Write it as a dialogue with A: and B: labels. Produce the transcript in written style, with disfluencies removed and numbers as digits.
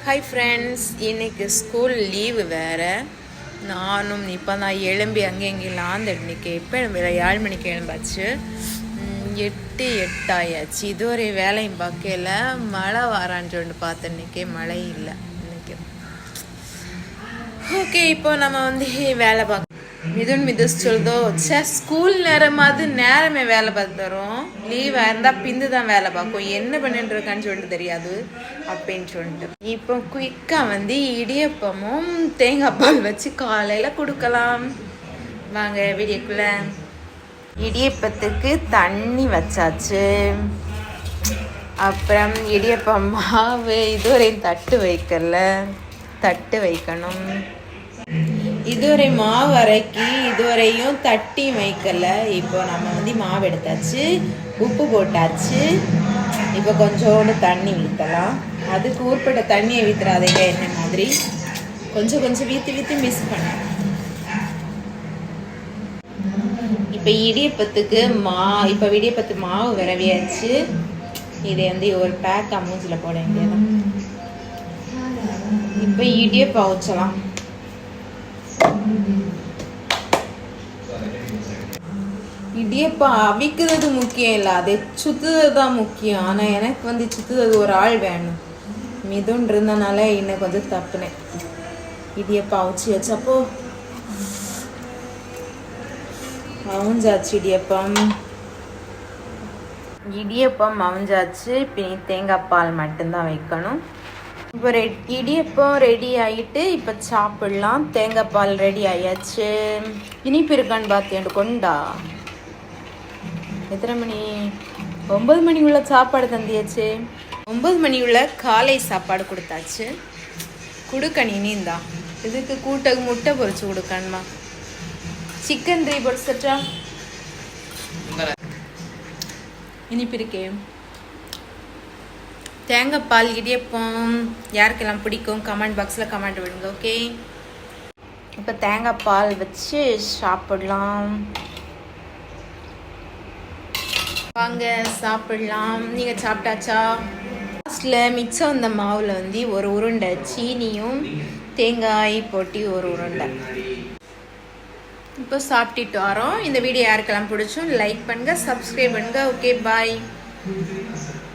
A: Hi friends, இன்னைக்கு school leave வேறு. நானும் இப்போ தான் எழும்பி அங்கே இங்கெல்லாம் இன்றைக்கி எப்போ 7 மணிக்கு எழும்பாச்சு. 8 ஆயாச்சு. இது ஒரு வேலையும் பார்க்கல. மழை வரான்னு சொல்லிட்டு பார்த்தேன். இன்றைக்கி மழை இல்லை. இன்றைக்கி ஓகே, இப்போ நம்ம வேலை பார்க்க மிது சொல்லுதோ, ஸ்கூல் நேரமே வேலை பார்த்து தரும். லீவாக இருந்தால் பிந்து தான் வேலை பார்க்கும். என்ன பண்ணிட்டு இருக்கான்னு சொல்லிட்டு தெரியாது அப்படின்னு சொல்லிட்டு இப்போ குயிக்காக இடியப்பமும் தேங்காய் பால் வச்சு காலையில் கொடுக்கலாம். வாங்க வீடியோக்குள்ள. இடியப்பத்துக்கு தண்ணி வச்சாச்சு. அப்புறம் இடியப்பம் மாவு இதுவரையும் தட்டு வைக்கணும். இதுவரை மாவு அரைக்கி இதுவரையும் தட்டி வைக்கல. இப்போ நம்ம மாவு எடுத்தாச்சு, உப்பு போட்டாச்சு. இப்போ கொஞ்சோண்டு தண்ணி ஊற்றலாம். அதுக்கு ஊற்பட்ட தண்ணியை ஊற்றுறாதீங்க, என்ன மாதிரி கொஞ்சம் வீற்றி மிக்ஸ் பண்ண. இப்போ இடியப்பத்துக்கு இடியப்பத்து மாவு விரவியாச்சு. இதை ஒரு பேக் மூஞ்சில் போட வேண்டியதான். இப்போ இடியப்பம் ஊற்றலாம். இடியப்பம் அவிக்கிறது முக்கியம் இல்லை, அதை சுத்துறது தான் முக்கியம். ஆனால் எனக்கு சுத்துறது ஒரு ஆள் வேணும். மிதுன் இருந்தனால இன்னும் கொஞ்சம் தப்புனேன். இடியப்பம் அவிச்சு வச்சப்போ அவிஞ்சாச்சு. இடியப்பம் அவிஞ்சாச்சு. இப்போ தேங்காய் பால் மட்டும்தான் வைக்கணும். இப்போ இடியப்பம் ரெடி ஆகிட்டு இப்போ சாப்பிடலாம். தேங்காய் பால் ரெடி ஆயாச்சு. இனிப்பு இருக்கான்னு பார்த்தேன் கொண்டா. எத்தனை மணி? 9 மணி உள்ள சாப்பாடு தந்தியாச்சு. 9 மணி உள்ள காலை சாப்பாடு கொடுத்தாச்சு. கொடுக்கணும் தான். இதுக்கு கூட்டக்கு முட்டை பொரிச்சு கொடுக்கணுமா? சிக்கன் பொரிச்சா இனிப்பு இருக்கே. தேங்காய் பால் இடியப்பம் யாருக்கெல்லாம் பிடிக்கும் கமெண்ட் பாக்ஸில் கமெண்ட் விடுங்க. ஓகே, இப்போ தேங்காய் பால் வச்சு சாப்பிடலாம். வாங்க சாப்பிடலாம். நீங்கள் சாப்பிட்டாச்சா? லாஸ்ட்டில் மிச்சம் அந்த மாவில் ஒரு உருண்டை சீனியும் தேங்காய் போட்டி ஒரு உருண்டை. இப்போ சாப்பிட்டுட்டு வரோம். இந்த வீடியோ யாருக்கெல்லாம் பிடிச்சும் லைக் பண்ணுங்கள், சப்ஸ்கிரைப் பண்ணுங்கள். ஓகே, பாய்.